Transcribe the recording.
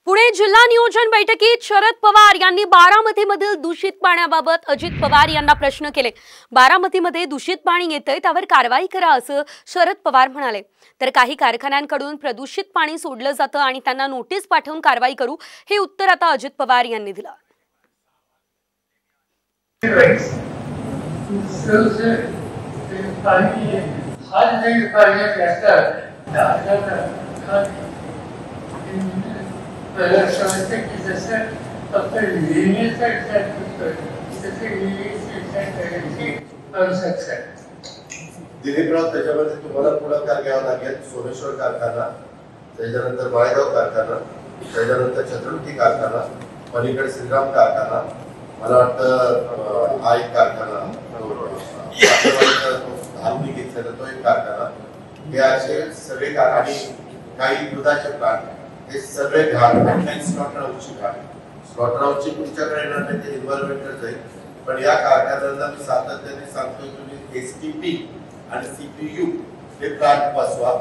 पुणे जिल्हा नियोजन बैठकीत शरद पवार यांनी बारामतीमधील दूषित पाण्याबाबत अजित पवार यांना प्रश्न केले। बारामतीमध्ये दूषित पाणी येतंय, त्यावर कारवाई करा असं शरद पवार म्हणाले। तर काही कारखान्यांकडून प्रदूषित पाणी सोडलं जातं आणि त्यांना नोटीस पाठवून कारवाई करू, हे उत्तर आता अजित पवार यांनी दिलं। दिलीपराव त्याच्यामध्ये तुम्हाला पुढाकार घ्यावा लागेल। सोमेश्वर कारखाना, त्याच्यानंतर वाळेगाव कारखाना, त्याच्यानंतर छत्रपती कारखाना, पलीकडे श्रीराम कारखाना, मला वाटतं हा एक कारखाना, धामणी घेतलेला तो एक कारखाना, हे असे सगळे कारखाने, काही दुधाचे प्लांट, हे सगळे घाट आणि स्लॉटर हाऊसची घाट, स्लॉटर हाऊसची तुमच्याकडे येणार नाही, ते इन्व्हायरमेंटल जाईल। पण या कारखान्यांना मी सातत्याने सांगतोय, तुम्ही एसटीपी आणि सीपीयू हे प्लांट बसवा।